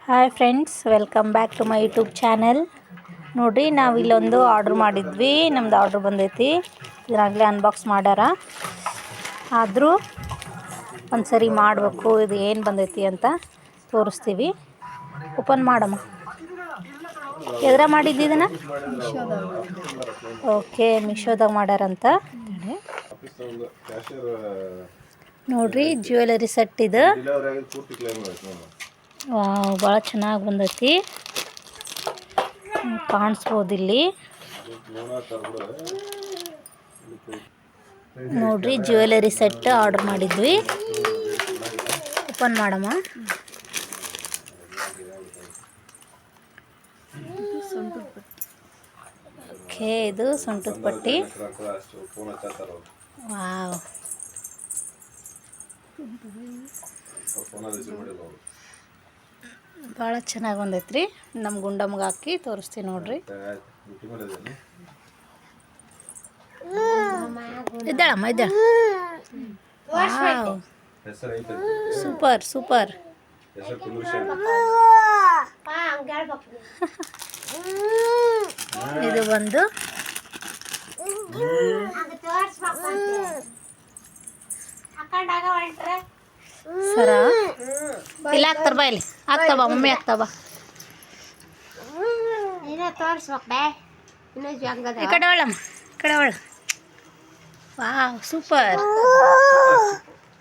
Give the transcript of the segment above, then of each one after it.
Hi friends, welcome back to my YouTube channel. ನೋಡಿರಿ, ನಾವು ಇಲ್ಲೊಂದು ಆರ್ಡ್ರ್ ಮಾಡಿದ್ವಿ. ನಮ್ದು ಆರ್ಡ್ರ್ ಬಂದೈತಿ. ಇದರಾಗಲೇ ಅನ್ಬಾಕ್ಸ್ ಮಾಡ್ಯಾರ. ಆದರೂ ಒಂದು ಸರಿ ಮಾಡಬೇಕು, ಇದು ಏನು ಬಂದೈತಿ ಅಂತ ತೋರಿಸ್ತೀವಿ. ಓಪನ್ ಮಾಡಮ್ಮ. ಎದ್ರ ಮಾಡಿದ್ದು ಇದನ್ನು? ಓಕೆ, ಮೀಶೋದಾಗ ಮಾಡ್ಯಾರಂತ. ನೋಡ್ರಿ, ಜ್ಯುವೆಲರಿ ಸೆಟ್ ಇದು. ಭಾಳ ಚೆನ್ನಾಗಿ ಬಂದೈತಿ, ಕಾಣಿಸ್ಬೋದು ಇಲ್ಲಿ. ನೋಡ್ರಿ, ಜ್ಯುವೆಲರಿ ಸೆಟ್ ಆರ್ಡರ್ ಮಾಡಿದ್ವಿ. ಓಪನ್ ಮಾಡಮ್ಮ. ಓಕೆ, ಇದು ಸೊಂಟದ ಪಟ್ಟಿ. ವಾವ್, ಭಾಳ ಚೆನ್ನಾಗಿ ಬಂದೈತ್ರಿ. ನಮ್ಮ ಗುಂಡಮ್ಗೆ ಹಾಕಿ ತೋರಿಸ್ತೀವಿ ನೋಡ್ರಿ. ಇದ್ದಾಳಮ್ಮ, ಇದ್ದಾಳ. Super super. ಇದು ಬಂದು ಸರ ಇಲ್ಲ, ಆಗ್ತಾರ ಬಾ, ಇಲ್ಲಿ ಆಗ್ತಾವ ಮಮ್ಮಿ, ಆಗ್ತಾವ. ಈ ಕಡೆ ಒಳ್ಳಮ್ಮ, ಈ ಕಡೆ ಒಳ್ಳ. Wow, super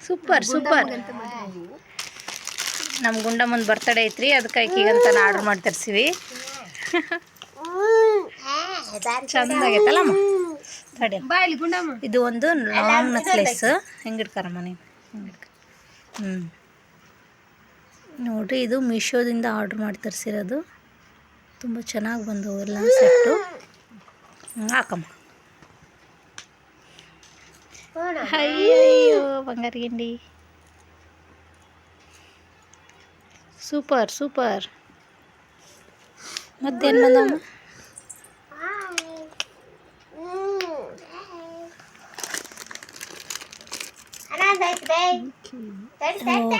super super. ನಮ್ಮ ಗುಂಡಮ್ಮನ ಬರ್ತಡೇ ಐತ್ರಿ, ಅದಕ್ಕೆ ಈಗಂತ ಆರ್ಡ್ರ್ ಮಾಡಿ ತರಿಸಿವಿ. ಚಂದಾಗೈತಲ್ಲಮ್ಮ. ತಡಿ, ಇದು ಒಂದು ಲಾಂಗ್ ನೆಕ್ಲೆಸ್. ಹೆಂಗಿಡ್ಕಾರಮ್ಮ ನೀವು? ನೋಡಿರಿ, ಇದು ಮೀಶೋದಿಂದ ಆರ್ಡ್ರ್ ಮಾಡಿ ತರಿಸಿರೋದು. ತುಂಬ ಚೆನ್ನಾಗಿ ಬಂದವು ಎಲ್ಲ ಸೆಟ್ಟು. ಹಾಕಮ್ಮ. ಅಯ್ಯೋ ಬಂಗಾರ ಗಿಂಡಿ, ಸೂಪರ್ ಸೂಪರ್. ಮತ್ತೇನು ಬಂದಮ್ಮ?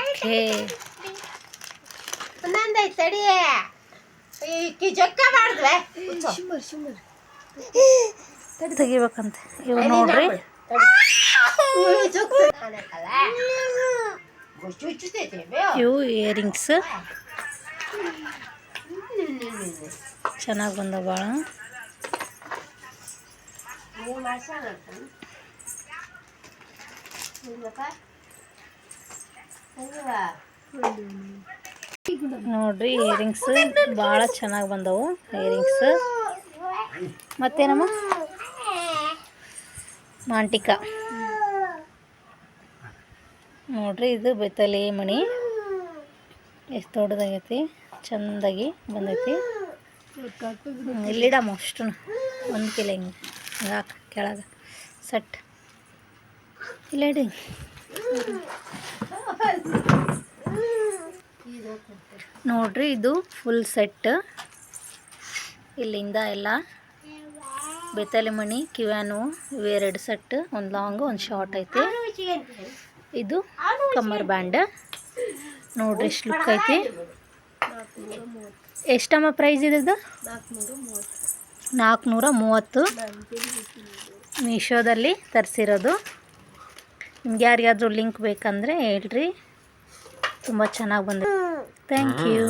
ಓಕೆ, ತೆಗಿಬೇಕಂತ ಇವು ನೋಡ್ರಿ. ಇವು ಇಯರಿಂಗ್ಸ್ ಚೆನ್ನಾಗಿ ಬಂದವ ಭಾಳ. ನೋಡ್ರಿ, ಇಯರಿಂಗ್ಸ್ ಭಾಳ ಚೆನ್ನಾಗಿ ಬಂದವು. ಇಯರಿಂಗ್ಸ್ ಮತ್ತೇನಮ್ಮ? ಮಾಂಟಿಕ ನೋಡ್ರಿ, ಇದು ಬೆತ್ತಲೆ ಮಣಿ ಎಷ್ಟು ದೊಡ್ಡದಾಗೈತಿ, ಚೆಂದಾಗಿ ಬಂದೈತಿ. ಇಲ್ಲಿಡಮ್ಮ ಅಷ್ಟು ಒಂದು ಕಿಲೋ ಹಿಂಗೆ ಹಾಕ ಕೆಳಗೆ ಸೆಟ್ ಇಲ್ಲ ಇಡಿ. ನೋಡ್ರಿ, ಇದು ಫುಲ್ ಸೆಟ್. ಇಲ್ಲಿಂದ ಎಲ್ಲ ಬೆತ್ತಲೆ ಮಣಿ, ಕಿವ್ಯಾನು ಇವೆರಡು ಸೆಟ್. ಒಂದು ಲಾಂಗು ಒಂದು ಶಾರ್ಟ್ ಐತಿ. ಇದು ಕಮ್ಮರ್ ಬ್ಯಾಂಡ್. ನೋಡ್ರಿ ಎಷ್ಟು ಲುಕ್ ಐತಿ. ಎಷ್ಟಮ್ಮ ಪ್ರೈಸ್ ಇದ್ದು? 430. ಮೀಶೋದಲ್ಲಿ ತರಿಸಿರೋದು. ನಿಮ್ಗೆ ಯಾರಿಗಾದ್ರೂ ಲಿಂಕ್ ಬೇಕಂದರೆ ಹೇಳ್ರಿ. ತುಂಬ ಚೆನ್ನಾಗಿ ಬಂದಿದೆ. Thank you.